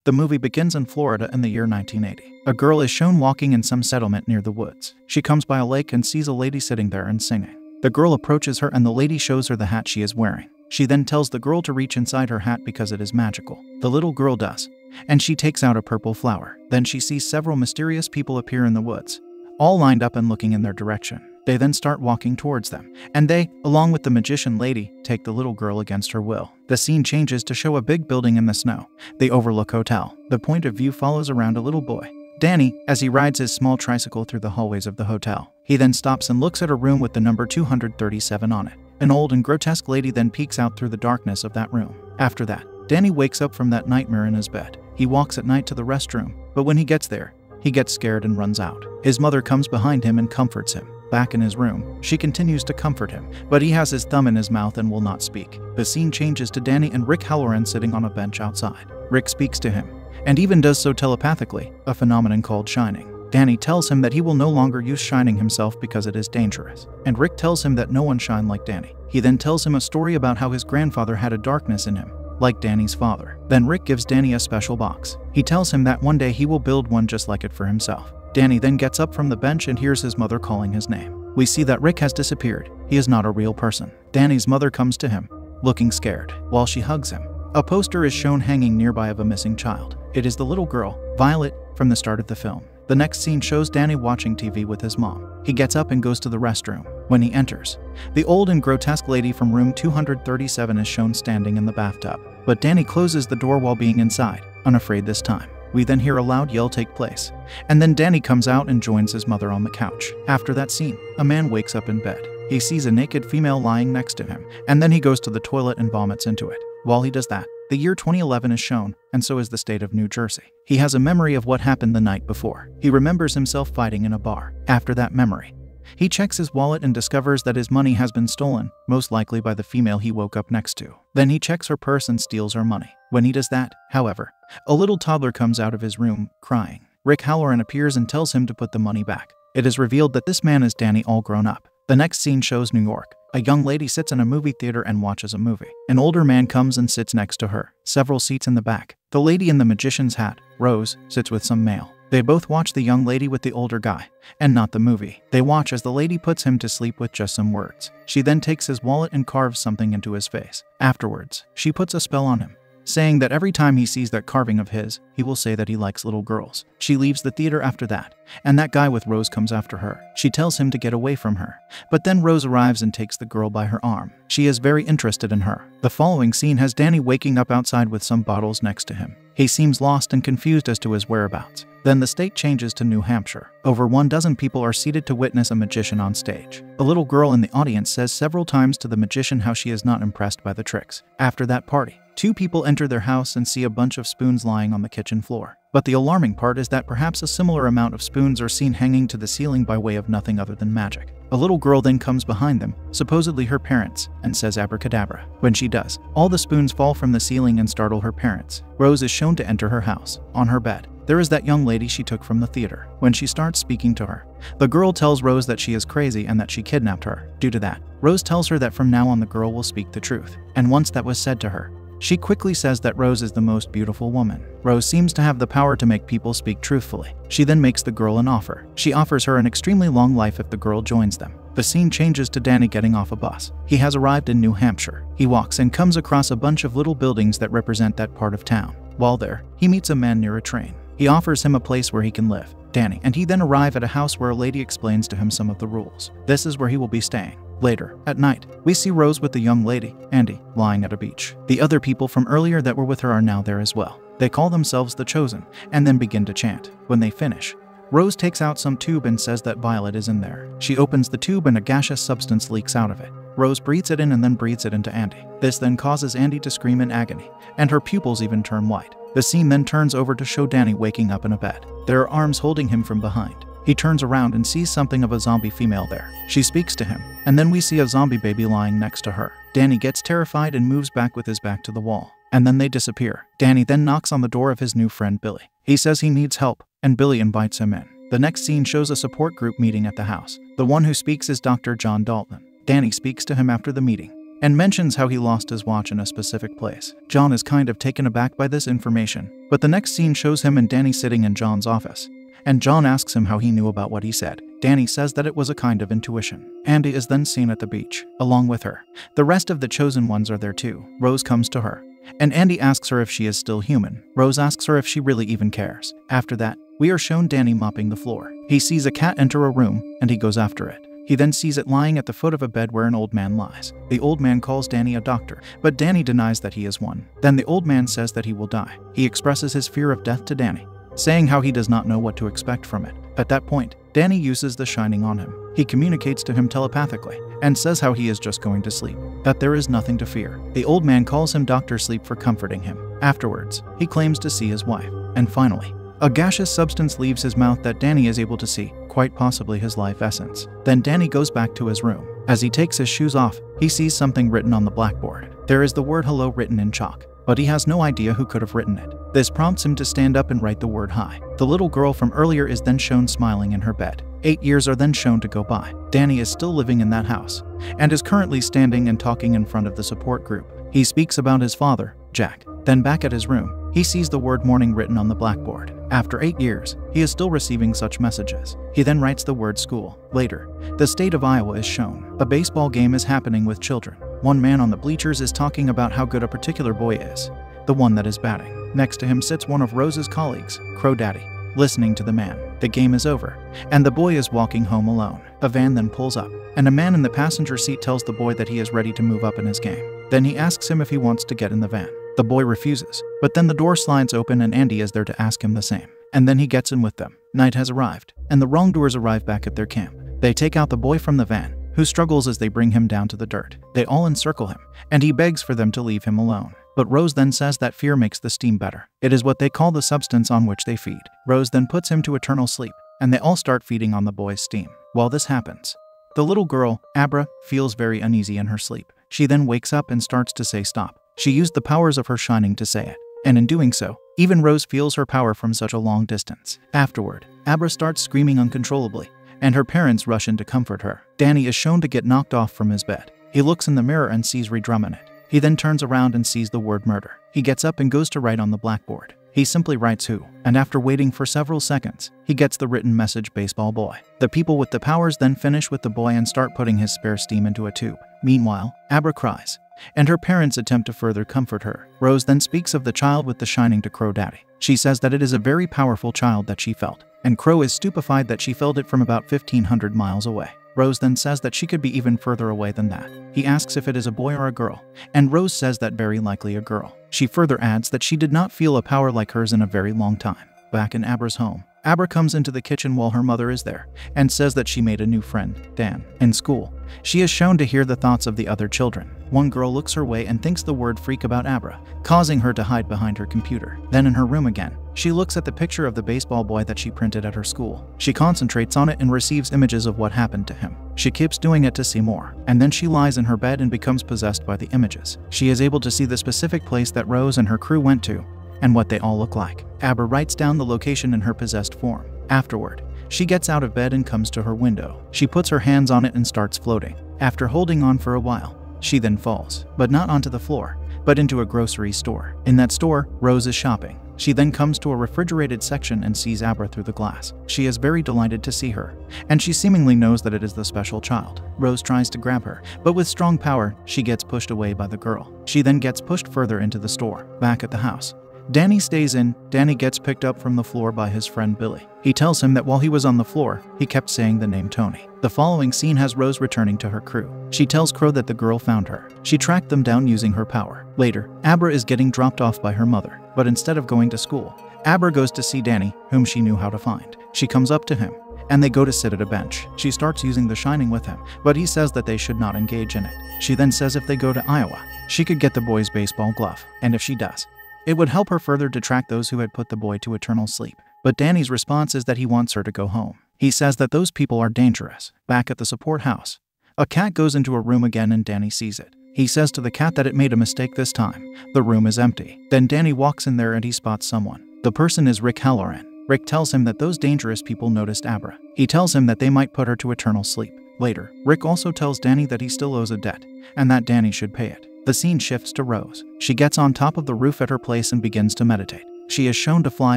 The movie begins in Florida in the year 1980. A girl is shown walking in some settlement near the woods. She comes by a lake and sees a lady sitting there and singing. The girl approaches her and the lady shows her the hat she is wearing. She then tells the girl to reach inside her hat because it is magical. The little girl does, and she takes out a purple flower. Then she sees several mysterious people appear in the woods, all lined up and looking in their direction. They then start walking towards them, and they, along with the magician lady, take the little girl against her will. The scene changes to show a big building in the snow, the Overlook Hotel. The point of view follows around a little boy, Danny, as he rides his small tricycle through the hallways of the hotel. He then stops and looks at a room with the number 237 on it. An old and grotesque lady then peeks out through the darkness of that room. After that, Danny wakes up from that nightmare in his bed. He walks at night to the restroom, but when he gets there, he gets scared and runs out. His mother comes behind him and comforts him. Back in his room, she continues to comfort him, but he has his thumb in his mouth and will not speak. The scene changes to Danny and Rick Halloran sitting on a bench outside. Rick speaks to him, and even does so telepathically, a phenomenon called shining. Danny tells him that he will no longer use shining himself because it is dangerous, and Rick tells him that no one shine like Danny. He then tells him a story about how his grandfather had a darkness in him, like Danny's father. Then Rick gives Danny a special box. He tells him that one day he will build one just like it for himself. Danny then gets up from the bench and hears his mother calling his name. We see that Rick has disappeared. He is not a real person. Danny's mother comes to him, looking scared, while she hugs him. A poster is shown hanging nearby of a missing child. It is the little girl, Violet, from the start of the film. The next scene shows Danny watching TV with his mom. He gets up and goes to the restroom. When he enters, the old and grotesque lady from room 237 is shown standing in the bathtub. But Danny closes the door while being inside, unafraid this time. We then hear a loud yell take place, and then Danny comes out and joins his mother on the couch. After that scene, a man wakes up in bed. He sees a naked female lying next to him, and then he goes to the toilet and vomits into it. While he does that, the year 2011 is shown, and so is the state of New Jersey. He has a memory of what happened the night before. He remembers himself fighting in a bar. After that memory, he checks his wallet and discovers that his money has been stolen, most likely by the female he woke up next to. Then he checks her purse and steals her money. When he does that, however, a little toddler comes out of his room, crying. Rick Halloran appears and tells him to put the money back. It is revealed that this man is Danny all grown up. The next scene shows New York. A young lady sits in a movie theater and watches a movie. An older man comes and sits next to her, several seats in the back. The lady in the magician's hat, Rose, sits with some male. They both watch the young lady with the older guy, and not the movie. They watch as the lady puts him to sleep with just some words. She then takes his wallet and carves something into his face. Afterwards, she puts a spell on him, saying that every time he sees that carving of his, he will say that he likes little girls. She leaves the theater after that, and that guy with Rose comes after her. She tells him to get away from her, but then Rose arrives and takes the girl by her arm. She is very interested in her. The following scene has Danny waking up outside with some bottles next to him. He seems lost and confused as to his whereabouts. Then the state changes to New Hampshire. Over 12 people are seated to witness a magician on stage. A little girl in the audience says several times to the magician how she is not impressed by the tricks. After that party, 2 people enter their house and see a bunch of spoons lying on the kitchen floor. But the alarming part is that perhaps a similar amount of spoons are seen hanging to the ceiling by way of nothing other than magic. A little girl then comes behind them, supposedly her parents, and says abracadabra. When she does, all the spoons fall from the ceiling and startle her parents. Rose is shown to enter her house. On her bed, there is that young lady she took from the theater. When she starts speaking to her, the girl tells Rose that she is crazy and that she kidnapped her. Due to that, Rose tells her that from now on the girl will speak the truth. And once that was said to her, she quickly says that Rose is the most beautiful woman. Rose seems to have the power to make people speak truthfully. She then makes the girl an offer. She offers her an extremely long life if the girl joins them. The scene changes to Danny getting off a bus. He has arrived in New Hampshire. He walks and comes across a bunch of little buildings that represent that part of town. While there, he meets a man near a train. He offers him a place where he can live. Danny and he then arrive at a house where a lady explains to him some of the rules. This is where he will be staying. Later, at night, we see Rose with the young lady, Andy, lying at a beach. The other people from earlier that were with her are now there as well. They call themselves the Chosen, and then begin to chant. When they finish, Rose takes out some tube and says that Violet is in there. She opens the tube and a gaseous substance leaks out of it. Rose breathes it in and then breathes it into Andy. This then causes Andy to scream in agony, and her pupils even turn white. The scene then turns over to show Danny waking up in a bed. There are arms holding him from behind. He turns around and sees something of a zombie female there. She speaks to him, and then we see a zombie baby lying next to her. Danny gets terrified and moves back with his back to the wall, and then they disappear. Danny then knocks on the door of his new friend Billy. He says he needs help, and Billy invites him in. The next scene shows a support group meeting at the house. The one who speaks is Dr. John Dalton. Danny speaks to him after the meeting. and mentions how he lost his watch in a specific place. John is kind of taken aback by this information, but the next scene shows him and Danny sitting in John's office, and John asks him how he knew about what he said. Danny says that it was a kind of intuition. Andy is then seen at the beach, along with her. The rest of the chosen ones are there too. Rose comes to her, and Andy asks her if she is still human. Rose asks her if she really even cares. After that, we are shown Danny mopping the floor. He sees a cat enter a room, and he goes after it. He then sees it lying at the foot of a bed where an old man lies. The old man calls Danny a doctor, but Danny denies that he is one. Then the old man says that he will die. He expresses his fear of death to Danny, saying how he does not know what to expect from it. At that point, Danny uses the shining on him. He communicates to him telepathically and says how he is just going to sleep, that there is nothing to fear. The old man calls him Dr. Sleep for comforting him. Afterwards, he claims to see his wife. And finally, a gaseous substance leaves his mouth that Danny is able to see, quite possibly his life essence. Then Danny goes back to his room. As he takes his shoes off, he sees something written on the blackboard. There is the word hello written in chalk, but he has no idea who could have written it. This prompts him to stand up and write the word hi. The little girl from earlier is then shown smiling in her bed. 8 years are then shown to go by. Danny is still living in that house, and is currently standing and talking in front of the support group. He speaks about his father, Jack. Then back at his room, he sees the word morning written on the blackboard. After 8 years, he is still receiving such messages. He then writes the word school. Later, the state of Iowa is shown. A baseball game is happening with children. One man on the bleachers is talking about how good a particular boy is, the one that is batting. Next to him sits one of Rose's colleagues, Crow Daddy, listening to the man. The game is over, and the boy is walking home alone. A van then pulls up, and a man in the passenger seat tells the boy that he is ready to move up in his game. Then he asks him if he wants to get in the van. The boy refuses, but then the door slides open and Andy is there to ask him the same. And then he gets in with them. Night has arrived, and the wrongdoers arrive back at their camp. They take out the boy from the van, who struggles as they bring him down to the dirt. They all encircle him, and he begs for them to leave him alone. But Rose then says that fear makes the steam better. It is what they call the substance on which they feed. Rose then puts him to eternal sleep, and they all start feeding on the boy's steam. While this happens, the little girl, Abra, feels very uneasy in her sleep. She then wakes up and starts to say stop. She used the powers of her shining to say it, and in doing so, even Rose feels her power from such a long distance. Afterward, Abra starts screaming uncontrollably, and her parents rush in to comfort her. Danny is shown to get knocked off from his bed. He looks in the mirror and sees Redrum in it. He then turns around and sees the word murder. He gets up and goes to write on the blackboard. He simply writes who, and after waiting for several seconds, he gets the written message baseball boy. The people with the powers then finish with the boy and start putting his spare steam into a tube. Meanwhile, Abra cries, and her parents attempt to further comfort her. Rose then speaks of the child with the shining to Crow Daddy. She says that it is a very powerful child that she felt, and Crow is stupefied that she felt it from about 1,500 miles away. Rose then says that she could be even further away than that. He asks if it is a boy or a girl, and Rose says that very likely a girl. She further adds that she did not feel a power like hers in a very long time. Back in Abra's home, Abra comes into the kitchen while her mother is there, and says that she made a new friend, Dan. In school, she is shown to hear the thoughts of the other children. One girl looks her way and thinks the word freak about Abra, causing her to hide behind her computer. Then in her room again, she looks at the picture of the baseball boy that she printed at her school. She concentrates on it and receives images of what happened to him. She keeps doing it to see more, and then she lies in her bed and becomes possessed by the images. She is able to see the specific place that Rose and her crew went to, and what they all look like. Abra writes down the location in her possessed form. Afterward, she gets out of bed and comes to her window. She puts her hands on it and starts floating. After holding on for a while, she then falls, but not onto the floor, but into a grocery store. In that store, Rose is shopping. She then comes to a refrigerated section and sees Abra through the glass. She is very delighted to see her, and she seemingly knows that it is the special child. Rose tries to grab her, but with strong power, she gets pushed away by the girl. She then gets pushed further into the store. Back at the house, Danny stays in. Danny gets picked up from the floor by his friend Billy. He tells him that while he was on the floor, he kept saying the name Tony. The following scene has Rose returning to her crew. She tells Crow that the girl found her. She tracked them down using her power. Later, Abra is getting dropped off by her mother, but instead of going to school, Abra goes to see Danny, whom she knew how to find. She comes up to him, and they go to sit at a bench. She starts using the shining with him, but he says that they should not engage in it. She then says if they go to Iowa, she could get the boy's baseball glove, and if she does, it would help her further to track those who had put the boy to eternal sleep. But Danny's response is that he wants her to go home. He says that those people are dangerous. Back at the support house, a cat goes into a room again and Danny sees it. He says to the cat that it made a mistake this time. The room is empty. Then Danny walks in there and he spots someone. The person is Rick Halloran. Rick tells him that those dangerous people noticed Abra. He tells him that they might put her to eternal sleep. Later, Rick also tells Danny that he still owes a debt, and that Danny should pay it. The scene shifts to Rose. She gets on top of the roof at her place and begins to meditate. She is shown to fly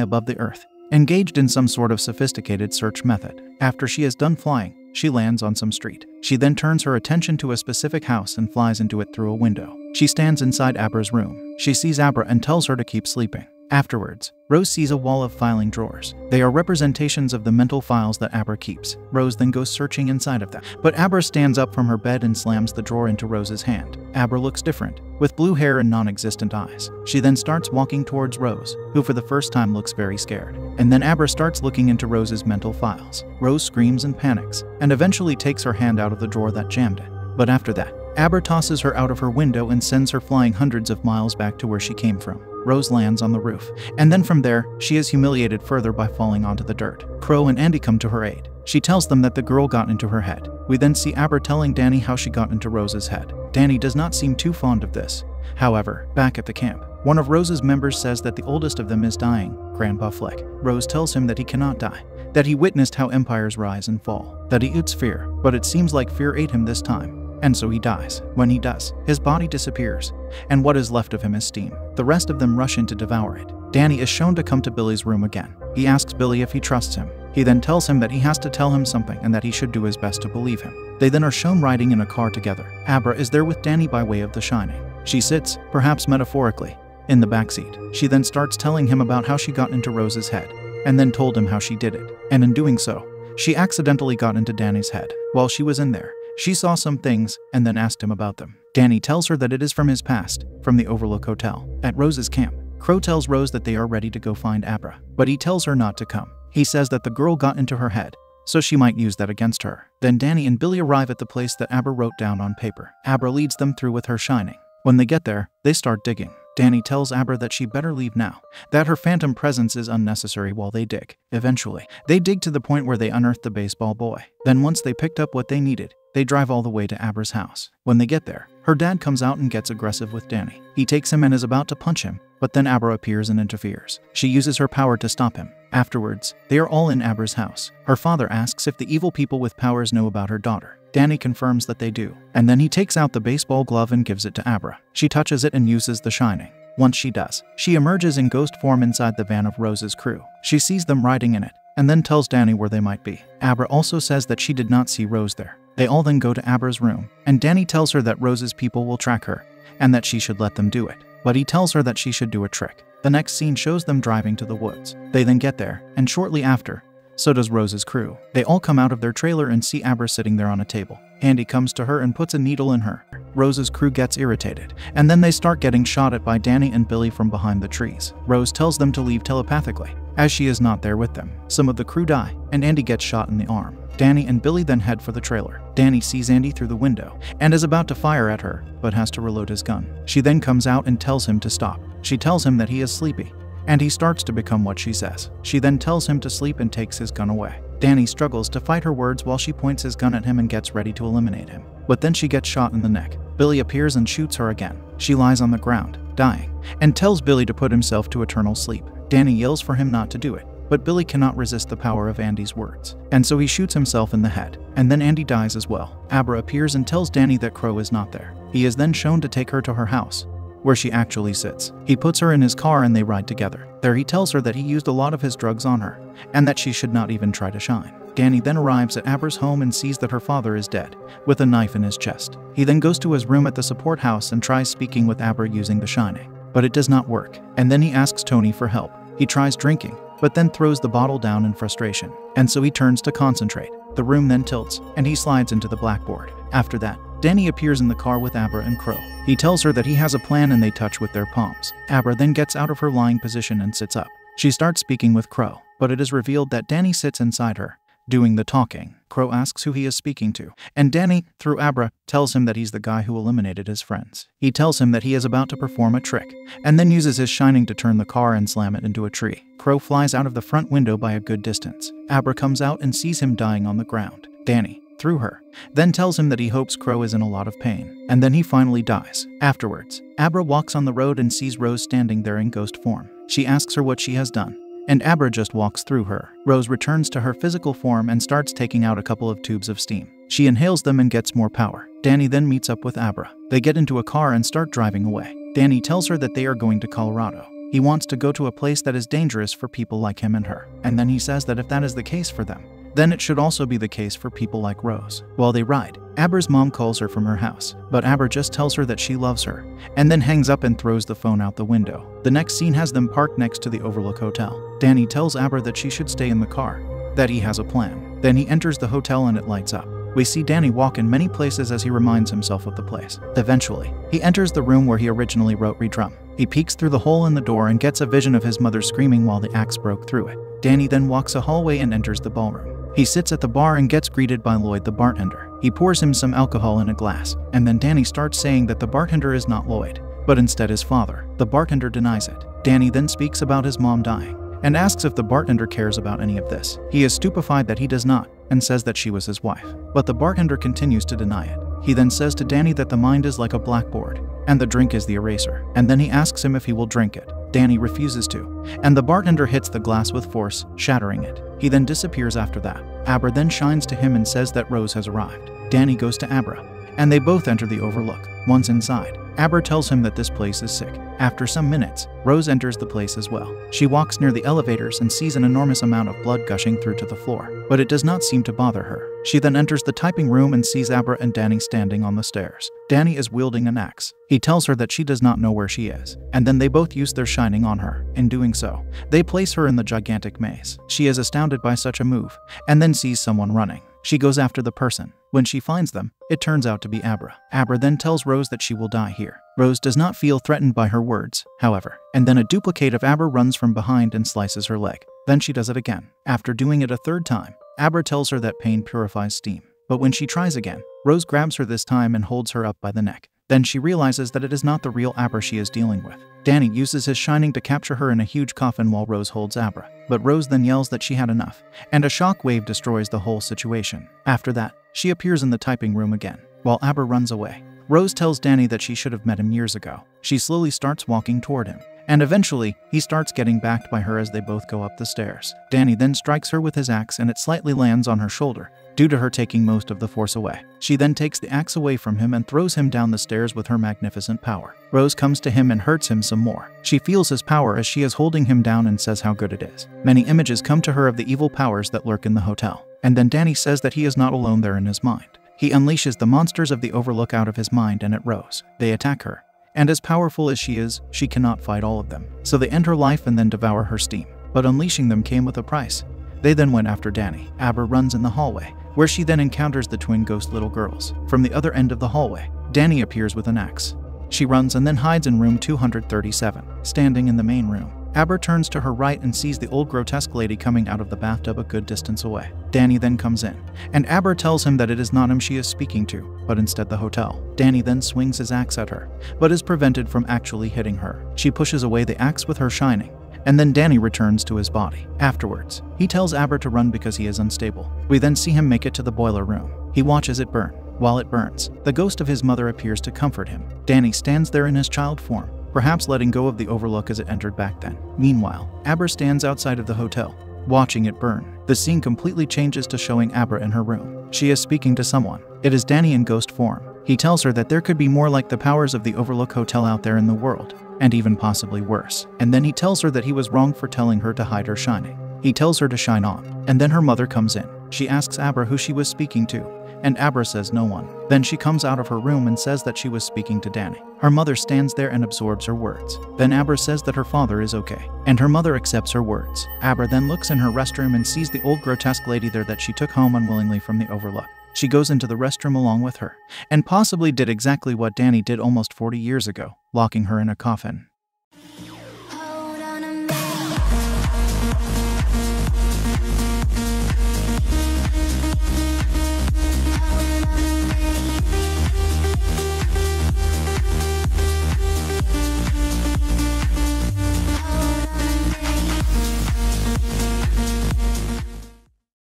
above the earth, engaged in some sort of sophisticated search method. After she is done flying, she lands on some street. She then turns her attention to a specific house and flies into it through a window. She stands inside Abra's room. She sees Abra and tells her to keep sleeping. Afterwards, Rose sees a wall of filing drawers. They are representations of the mental files that Abra keeps. Rose then goes searching inside of them. But Abra stands up from her bed and slams the drawer into Rose's hand. Abra looks different, with blue hair and non-existent eyes. She then starts walking towards Rose, who for the first time looks very scared. And then Abra starts looking into Rose's mental files. Rose screams and panics, and eventually takes her hand out of the drawer that jammed it. But after that, Abra tosses her out of her window and sends her flying hundreds of miles back to where she came from. Rose lands on the roof, and then from there, she is humiliated further by falling onto the dirt. Crow and Andy come to her aid. She tells them that the girl got into her head. We then see Abra telling Danny how she got into Rose's head. Danny does not seem too fond of this. However, back at the camp, one of Rose's members says that the oldest of them is dying, Grandpa Fleck. Rose tells him that he cannot die, that he witnessed how empires rise and fall, that he oozes fear, but it seems like fear ate him this time. And so he dies. When he does, his body disappears, and what is left of him is steam. The rest of them rush in to devour it. Danny is shown to come to Billy's room again. He asks Billy if he trusts him. He then tells him that he has to tell him something and that he should do his best to believe him. They then are shown riding in a car together. Abra is there with Danny by way of The Shining. She sits, perhaps metaphorically, in the backseat. She then starts telling him about how she got into Rose's head, and then told him how she did it. And in doing so, she accidentally got into Danny's head. While she was in there, she saw some things and then asked him about them. Danny tells her that it is from his past, from the Overlook Hotel. At Rose's camp, Crow tells Rose that they are ready to go find Abra, but he tells her not to come. He says that the girl got into her head, so she might use that against her. Then Danny and Billy arrive at the place that Abra wrote down on paper. Abra leads them through with her shining. When they get there, they start digging. Danny tells Abra that she better leave now, that her phantom presence is unnecessary while they dig. Eventually, they dig to the point where they unearth the baseball boy. Then once they picked up what they needed, they drive all the way to Abra's house. When they get there, her dad comes out and gets aggressive with Danny. He takes him and is about to punch him, but then Abra appears and interferes. She uses her power to stop him. Afterwards, they are all in Abra's house. Her father asks if the evil people with powers know about her daughter. Danny confirms that they do, and then he takes out the baseball glove and gives it to Abra. She touches it and uses the shining. Once she does, she emerges in ghost form inside the van of Rose's crew. She sees them riding in it, and then tells Danny where they might be. Abra also says that she did not see Rose there. They all then go to Abra's room, and Danny tells her that Rose's people will track her, and that she should let them do it. But he tells her that she should do a trick. The next scene shows them driving to the woods. They then get there, and shortly after, so does Rose's crew. They all come out of their trailer and see Abra sitting there on a table. Andy comes to her and puts a needle in her. Rose's crew gets irritated, and then they start getting shot at by Danny and Billy from behind the trees. Rose tells them to leave telepathically, as she is not there with them. Some of the crew die, and Andy gets shot in the arm. Danny and Billy then head for the trailer. Danny sees Andy through the window, and is about to fire at her, but has to reload his gun. She then comes out and tells him to stop. She tells him that he is sleepy, and he starts to become what she says. She then tells him to sleep and takes his gun away. Danny struggles to fight her words while she points his gun at him and gets ready to eliminate him. But then she gets shot in the neck. Billy appears and shoots her again. She lies on the ground, dying, and tells Billy to put himself to eternal sleep. Danny yells for him not to do it, but Billy cannot resist the power of Andy's words, and so he shoots himself in the head, and then Andy dies as well. Abra appears and tells Danny that Crow is not there. He is then shown to take her to her house, where she actually sits. He puts her in his car and they ride together. There he tells her that he used a lot of his drugs on her, and that she should not even try to shine. Danny then arrives at Abra's home and sees that her father is dead, with a knife in his chest. He then goes to his room at the support house and tries speaking with Abra using the shining, but it does not work, and then he asks Tony for help. He tries drinking, but then throws the bottle down in frustration, and so he turns to concentrate. The room then tilts, and he slides into the blackboard. After that, Danny appears in the car with Abra and Crow. He tells her that he has a plan and they touch with their palms. Abra then gets out of her lying position and sits up. She starts speaking with Crow, but it is revealed that Danny sits inside her, doing the talking. Crow asks who he is speaking to, and Danny, through Abra, tells him that he's the guy who eliminated his friends. He tells him that he is about to perform a trick, and then uses his shining to turn the car and slam it into a tree. Crow flies out of the front window by a good distance. Abra comes out and sees him dying on the ground. Danny, through her, then tells him that he hopes Crow is in a lot of pain, and then he finally dies. Afterwards, Abra walks on the road and sees Rose standing there in ghost form. She asks her what she has done, and Abra just walks through her. Rose returns to her physical form and starts taking out a couple of tubes of steam. She inhales them and gets more power. Danny then meets up with Abra. They get into a car and start driving away. Danny tells her that they are going to Colorado. He wants to go to a place that is dangerous for people like him and her. And then he says that if that is the case for them, then it should also be the case for people like Rose. While they ride, Abra's mom calls her from her house, but Abra just tells her that she loves her, and then hangs up and throws the phone out the window. The next scene has them parked next to the Overlook Hotel. Danny tells Abra that she should stay in the car, that he has a plan. Then he enters the hotel and it lights up. We see Danny walk in many places as he reminds himself of the place. Eventually, he enters the room where he originally wrote Redrum. He peeks through the hole in the door and gets a vision of his mother screaming while the axe broke through it. Danny then walks a hallway and enters the ballroom. He sits at the bar and gets greeted by Lloyd the bartender. He pours him some alcohol in a glass, and then Danny starts saying that the bartender is not Lloyd, but instead his father. The bartender denies it. Danny then speaks about his mom dying, and asks if the bartender cares about any of this. He is stupefied that he does not, and says that she was his wife. But the bartender continues to deny it. He then says to Danny that the mind is like a blackboard, and the drink is the eraser, and then he asks him if he will drink it. Danny refuses to, and the bartender hits the glass with force, shattering it. He then disappears after that. Abra then shines to him and says that Rose has arrived. Danny goes to Abra, and they both enter the Overlook. Once inside, Abra tells him that this place is sick. After some minutes, Rose enters the place as well. She walks near the elevators and sees an enormous amount of blood gushing through to the floor, but it does not seem to bother her. She then enters the typing room and sees Abra and Danny standing on the stairs. Danny is wielding an axe. He tells her that she does not know where she is, and then they both use their shining on her. In doing so, they place her in the gigantic maze. She is astounded by such a move, and then sees someone running. She goes after the person. When she finds them, it turns out to be Abra. Abra then tells Rose that she will die here. Rose does not feel threatened by her words, however, and then a duplicate of Abra runs from behind and slices her leg. Then she does it again. After doing it a third time, Abra tells her that pain purifies steam. But when she tries again, Rose grabs her this time and holds her up by the neck. Then she realizes that it is not the real Abra she is dealing with. Danny uses his shining to capture her in a huge coffin while Rose holds Abra. But Rose then yells that she had enough, and a shockwave destroys the whole situation. After that, she appears in the typing room again, while Abra runs away. Rose tells Danny that she should have met him years ago. She slowly starts walking toward him, and eventually, he starts getting backed by her as they both go up the stairs. Danny then strikes her with his axe and it slightly lands on her shoulder, due to her taking most of the force away. She then takes the axe away from him and throws him down the stairs with her magnificent power. Rose comes to him and hurts him some more. She feels his power as she is holding him down and says how good it is. Many images come to her of the evil powers that lurk in the hotel. And then Danny says that he is not alone there in his mind. He unleashes the monsters of the Overlook out of his mind and at Rose. They attack her. And as powerful as she is, she cannot fight all of them. So they end her life and then devour her steam. But unleashing them came with a price. They then went after Danny. Abra runs in the hallway, where she then encounters the twin ghost little girls. From the other end of the hallway, Danny appears with an axe. She runs and then hides in room 237. Standing in the main room, Abra turns to her right and sees the old grotesque lady coming out of the bathtub a good distance away. Danny then comes in, and Abra tells him that it is not him she is speaking to, but instead the hotel. Danny then swings his axe at her, but is prevented from actually hitting her. She pushes away the axe with her shining, and then Danny returns to his body. Afterwards, he tells Abra to run because he is unstable. We then see him make it to the boiler room. He watches it burn. While it burns, the ghost of his mother appears to comfort him. Danny stands there in his child form, perhaps letting go of the Overlook as it entered back then. Meanwhile, Abra stands outside of the hotel, watching it burn. The scene completely changes to showing Abra in her room. She is speaking to someone. It is Danny in ghost form. He tells her that there could be more like the powers of the Overlook Hotel out there in the world, and even possibly worse. And then he tells her that he was wrong for telling her to hide her shining. He tells her to shine on, and then her mother comes in. She asks Abra who she was speaking to, and Abra says no one. Then she comes out of her room and says that she was speaking to Danny. Her mother stands there and absorbs her words. Then Abra says that her father is okay, and her mother accepts her words. Abra then looks in her restroom and sees the old grotesque lady there that she took home unwillingly from the Overlook. She goes into the restroom along with her, and possibly did exactly what Danny did almost 40 years ago, locking her in a coffin.